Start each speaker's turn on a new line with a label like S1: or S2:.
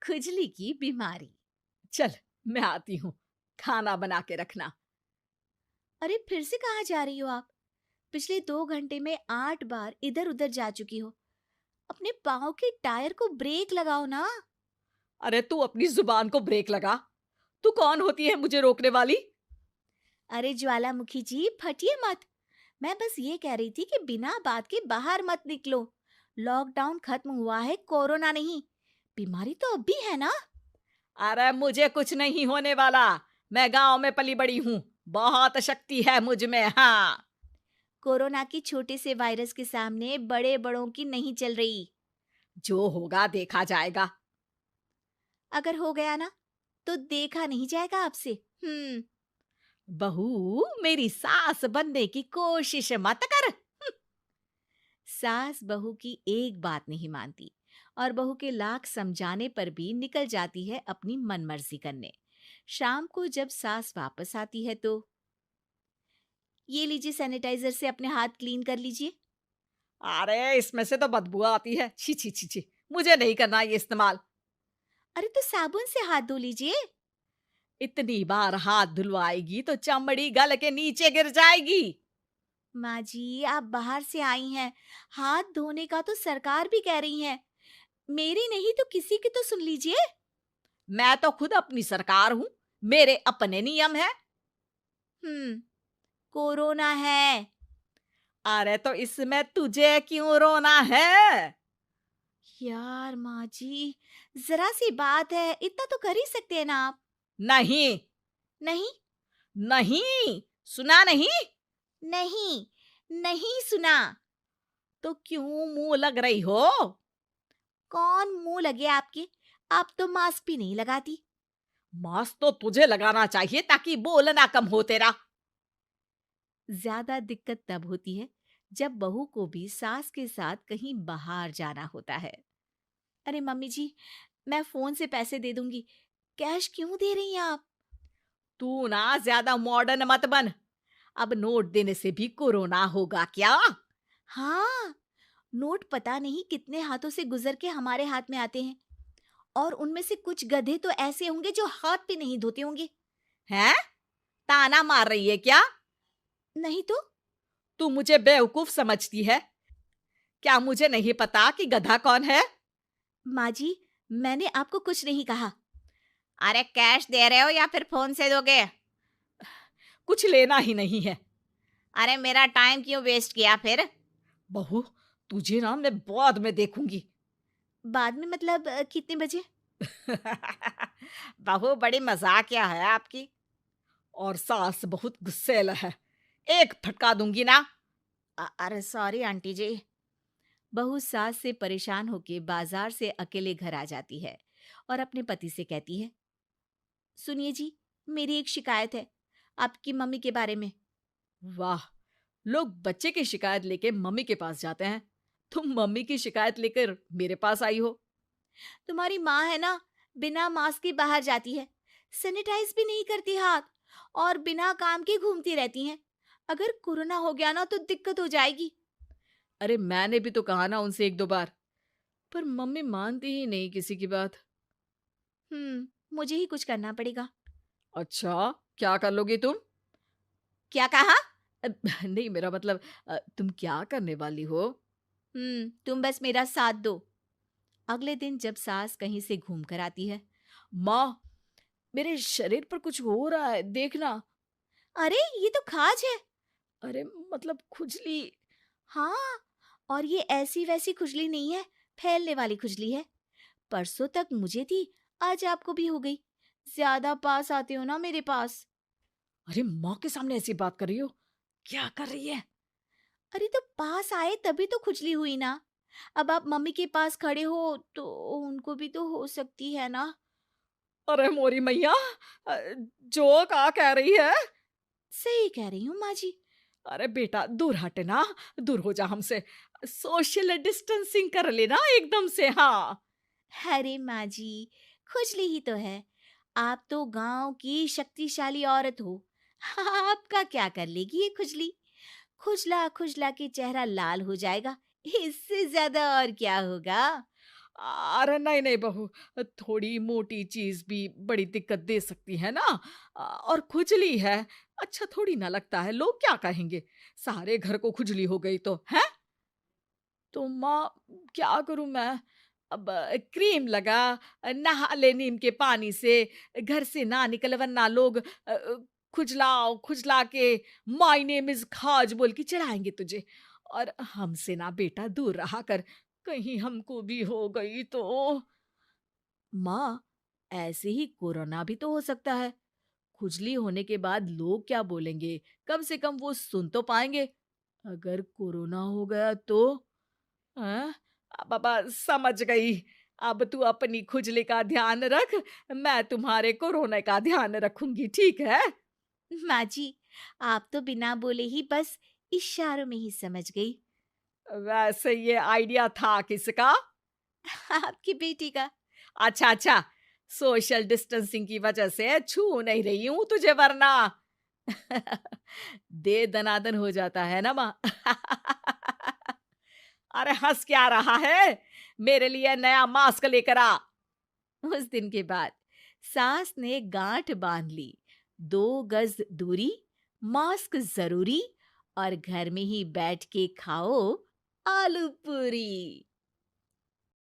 S1: खुजली की बीमारी।
S2: चल, मैं आती हूँ, खाना बना के रखना।
S1: अरे फिर से कहाँ जा रही हो आप? पिछले 2 घंटे में 8 बार इधर उधर जा चुकी हो। अपने पाँव के टायर को ब्रेक लगाओ ना।
S2: अरे तू अपनी जुबान को ब्रेक लगा। तू कौन होती है मुझे रोकने वाली?
S1: अरे ज्वालामुखी जी, फटिए मत। मैं बस ये कह रही थी कि बिना बात के बाहर मत निकलो। लॉकडाउन खत्म हुआ है, कोरोना नहीं। बीमारी तो अब भी है ना।
S2: अरे मुझे कुछ नहीं होने वाला। मैं गांव में पली बड़ी हूँ। बहुत शक्ति है मुझ में। हाँ,
S1: कोरोना की छोटे से वायरस के सामने बड़े बड़ों की नहीं चल रही।
S2: जो होगा देखा जाएगा।
S1: अगर हो गया ना, तो देखा नहीं जाएगा आपसे।
S2: बहू, मेरी सास बनने की कोशिश मत कर।
S1: सास बहू की एक बात नहीं मानती और बहू के लाख समझाने पर भी निकल जाती है अपनी मनमर्जी करने। शाम को जब सास वापस आती है तो, ये लीजिए सैनिटाइजर से अपने हाथ क्लीन कर लीजिए।
S2: अरे इसमें से तो बदबू आती है। छी छी छी छी। मुझे नहीं करना ये इस्तेमाल।
S1: अरे तो साबुन से हाथ धो लीजिए।
S2: इतनी बार हाथ धुलवाएगी तो चमड़ी गल के नीचे गिर जाएगी।
S1: माँ जी, आप बाहर से आई हैं, हाथ धोने का तो सरकार भी कह रही है। मेरी नहीं तो किसी की तो सुन लीजिए।
S2: मैं तो खुद अपनी सरकार हूँ। मेरे अपने नियम है।
S1: हम्म कोरोना है।
S2: अरे तो इसमें तुझे क्यों रोना है?
S1: यार माँ जी, जरा सी बात है, इतना तो कर ही सकते हैं ना आप।
S2: नहीं।
S1: नहीं।
S2: नहीं, सुना नहीं?
S1: नहीं। नहीं सुना।
S2: तो क्यों मुंह लग रही हो?
S1: कौन मुंह लगे आपके? आप तो मास्क भी नहीं लगाती।
S2: मास्क तो तुझे लगाना चाहिए ताकि बोलना कम हो तेरा।
S1: ज्यादा दिक्कत तब होती है जब बहू को भी सास के साथ कहीं बाहर जाना होता है। अरे मम्मी जी, मैं फोन से पैसे दे दूंगी। कैश क्यों दे रही हैं आप?
S2: तू ना ज्यादा मॉडर्न मत बन। अब नोट देने से भी कोरोना होगा क्या?
S1: हाँ, नोट पता नहीं कितने हाथों से गुजर के हमारे हाथ में आते हैं, और उनमें से कुछ गधे तो ऐसे होंगे जो हाथ भी नहीं धोते होंगे।
S2: हैं? ताना मार रही है क्या?
S1: नहीं तो।
S2: तू मुझे बेवकूफ समझती है? क्या मुझे नहीं पता कि गधा कौन है?
S1: माँ जी, मैंने आपको कुछ नहीं कहा।
S2: अरे कैश दे रहे हो या फिर फोन से दोगे? कुछ लेना ही नहीं है।
S1: अरे मेरा टाइम क्यों वेस्ट किया फिर?
S2: बहू, तुझे ना मैं बाद में देखूंगी।
S1: बाद में मतलब कितने बजे?
S2: बहू बड़ी मजाकिया है आपकी। और सास बहुत गुस्सैल है। एक फटका दूंगी ना।
S1: अरे सॉरी आंटी जी। बहू सास से परेशान होके बाजार से अकेले घर आ जाती है और अपने पति से कहती है, सुनिए जी, मेरी एक शिकायत है आपकी मम्मी के बारे में।
S2: वाह, लोग बच्चे की शिकायत लेके मम्मी के पास जाते हैं। तुम मम्मी की शिकायत लेकर मेरे पास आई हो।
S1: तुम्हारी माँ है ना, बिना मास्क के बाहर जाती है, सैनिटाइज भी नहीं करती हाथ, और बिना काम के घूमती रहती हैं। अगर कोरोना हो गया ना तो दिक्कत हो जाएगी।
S2: अरे मैंने भी तो कहा ना उनसे एक दो बार, पर मम्मी मानती ही नहीं किसी की बात।
S1: मुझे ही कुछ करना पड़ेगा।
S2: अच्छा, क्या कर लोगी तुम?
S1: क्या कहा?
S2: अ, नहीं, मेरा मतलब तुम क्या करने वाली हो?
S1: तुम बस मेरा साथ दो। अगले दिन जब सास कहीं से घूम कर आती है,
S2: माँ, मेरे शरीर पर कुछ हो रहा है, देखना।
S1: अरे ये तो खाज है।
S2: अरे मतलब खुजली।
S1: हाँ, और ये ऐसी वैसी खुजली नहीं है, फैलने वाली खुजली है। परसों तक मुझे थी, आज आपको भी हो गई। ज्यादा पास आते हो ना मेरे पास।
S2: अरे माँ के सामने ऐसी बात कर रही हो? क्या कर रही है?
S1: अरे तो पास आए तभी तो खुजली हुई ना। अब आप मम्मी के पास खड़े हो तो उनको भी तो हो सकती है ना।
S2: अरे मोरी मैया, अ, जो का कह रही है?
S1: सही कह रही हूँ माँ जी।
S2: अरे बेटा, दूर हट ना। दूर हो जा हमसे। सोशल डिस्टेंसिंग कर लेना एकदम से। हाँ।
S1: अरे माँ जी, खुजली ही तो है। आप तो गांव की शक्तिशाली औरत हो। आपका क्या कर लेगी ये खुजली? खुजला खुजला के चेहरा लाल हो जाएगा, इससे ज्यादा और क्या होगा?
S2: अरे नहीं नहीं बहू, थोड़ी मोटी चीज भी बड़ी दिक्कत दे सकती है ना। और खुजली है, अच्छा थोड़ी ना लगता है, लोग क्या कहेंगे? सारे घर को खुजली हो गई तो है। तो माँ, क्या करूं मैं? अब क्रीम लगा, नहा ले नीम के पानी से, घर से ना निकल वरना लोग खुजलाओ खुजला के माय नेम इज खाज बोल के चढ़ाएंगे तुझे। और हमसे ना बेटा दूर रहा कर, कहीं हमको भी हो गई तो। माँ, ऐसे ही कोरोना भी तो हो सकता है। खुजली होने के बाद लोग क्या बोलेंगे? कम से कम वो सुन तो पाएंगे। अगर कोरोना हो गया तो? हाँ, बाबा समझ गई। अब तू अपनी खुजली का ध्यान रख, मैं तुम्हारे कोरोना का ध्यान रखूंगी, ठीक है?
S1: माँ जी, आप तो बिना बोले ही बस इशारों में ही समझ गई।
S2: वैसे ये आइडिया था किसका?
S1: आपकी बेटी का।
S2: अच्छा अच्छा, सोशल डिस्टेंसिंग की वजह से छू नहीं रही हूं तुझे वरना। दे दनादन हो जाता है ना माँ। अरे हंस क्या रहा है? मेरे लिए नया मास्क लेकर आ।
S1: उस दिन के बाद सास ने गांठ बांध ली। 2 गज दूरी, मास्क जरूरी, और घर में ही बैठ के खाओ आलू पूरी।